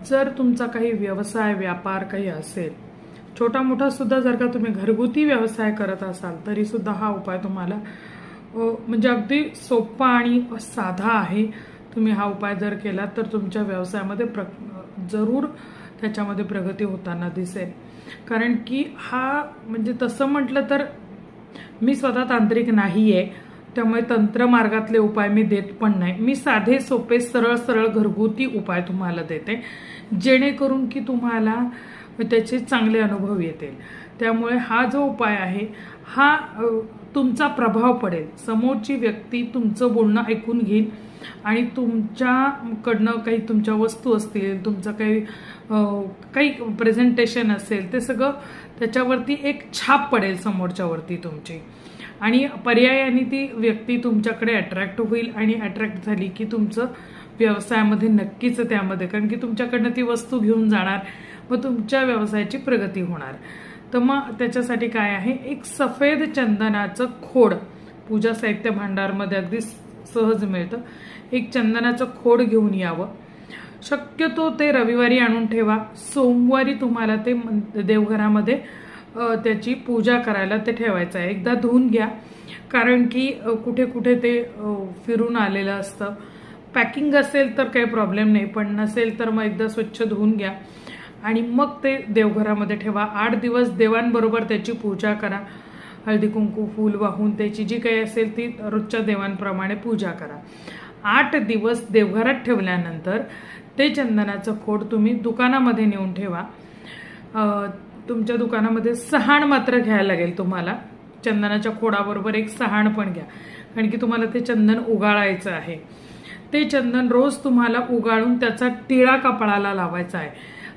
जर तुमचा काही व्यवसाय व्यापार काही असेल, छोटा मोठा सुद्धा जर का तुम्ही घरगुती व्यवसाय करत असाल तरी सुद्धा हा उपाय तुम्हाला म्हणजे अगदी सोपा आणि साधा आहे। तुम्ही हा उपाय जर केला तर तुमच्या व्यवसायामध्ये जरूर त्याच्यामध्ये प्रगती होताना दिसेल। कारण की हा म्हणजे तसं म्हटलं तर मी स्वतः तांत्रिक नाहीये, त्यामुळे तंत्र मार्गातले उपाय मी देत पण नाही। मी साधे सोपे सरळ सरळ घरगुती उपाय तुम्हाला देते, जेणेकरून की तुम्हाला त्याचे चांगले अनुभव येतील। त्यामुळे हा जो उपाय आहे हा तुमचा प्रभाव पडेल। समोरची व्यक्ती तुमचं बोलणं ऐकून घेईल आणि तुमच्याकडनं काही तुमच्या वस्तू असतील, तुमचं काही प्रेझेंटेशन असेल, ते सगळं त्याच्यावरती एक छाप पडेल समोरच्यावरती तुमची, आणि पर्यायाने ती व्यक्ती तुमच्याकडे अट्रॅक्ट होईल आणि अट्रॅक्ट झाली की तुमचं व्यवसायामध्ये नक्कीच त्यामध्ये, कारण की तुमच्याकडनं ती वस्तू घेऊन जाणार व तुमच्या व्यवसायाची प्रगती होणार। तर मग त्याच्यासाठी काय आहे, एक सफेद चंदनाचं खोड पूजा साहित्य भांडारमध्ये अगदी सहज मिळतं। एक चंदनाचं खोड घेऊन यावं। शक्यतो ते रविवारी आणून ठेवा, सोमवारी तुम्हाला ते देवघरामध्ये त्याची पूजा करायला ते ठेवायचं आहे। एकदा धुवून घ्या, कारण की कुठे कुठे ते फिरून आलेलं असतं। पॅकिंग असेल तर काही प्रॉब्लेम नाही, पण नसेल तर मग एकदा स्वच्छ धुवून घ्या आणि मग ते देवघरामध्ये ठेवा। 8 दिवस देवांबरोबर त्याची पूजा करा। हळदी कुंकू फूल वाहून त्याची जी काही असेल ती रोजच्या देवांप्रमाणे पूजा करा। 8 दिवस देवघरात ठेवल्यानंतर ते चंदनाचं खोड तुम्ही दुकानामध्ये नेऊन ठेवा। तुमच्या दुकानामध्ये सहाण मात्र घ्यायला लागेल तुम्हाला। चंदनाच्या खोडाबरोबर एक सहाण पण घ्या, कारण की तुम्हाला ते चंदन उगाळायचं आहे। ते चंदन रोज तुम्हाला उगाळून त्याचा टिळा कपाळाला लावायचा आहे।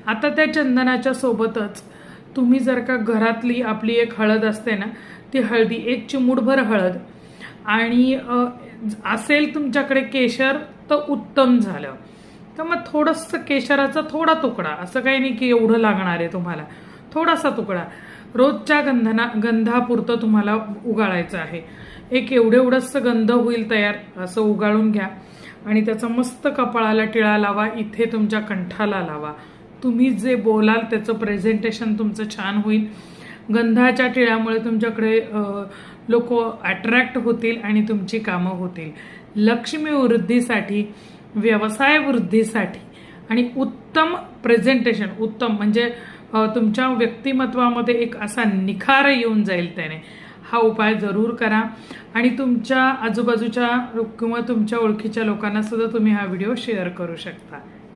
आता त्या चंदनाच्या सोबतच तुम्ही जर का घरातली आपली एक हळद असते ना, ती हळदी एक चिमूटभर हळद, आणि असेल तुमच्याकडे केशर तर उत्तम झालं। तर मग थोडंसं केशराचा थोडा तुकडा, असं काही नाही की एवढं लागणार आहे तुम्हाला, थोडासा तुकडा रोजच्या गंधापुरतं तुम्हाला उगाळायचं आहे। एक एवढंसं गंध होईल तयार, असं उगाळून घ्या आणि त्याचा मस्त कपाळाला टिळा लावा, इथे तुमच्या कंठाला लावा। तुम्ही जे बोलाल त्याचं प्रेझेंटेशन तुमचं छान होईल। गंधाच्या टिळ्यामुळे तुमच्याकडे लोक अट्रॅक्ट होतील आणि तुमची कामं होतील। लक्ष्मी वृद्धीसाठी, व्यवसाय वृद्धीसाठी आणि उत्तम प्रेझेंटेशन, उत्तम म्हणजे तुमच्या व्यक्तिमत्वामध्ये एक असा निखार येऊन जाईल त्याने। हा उपाय जरूर करा आणि तुमच्या आजूबाजूच्या किंवा तुमच्या ओळखीच्या लोकांना सुद्धा तुम्ही हा व्हिडिओ शेअर करू शकता।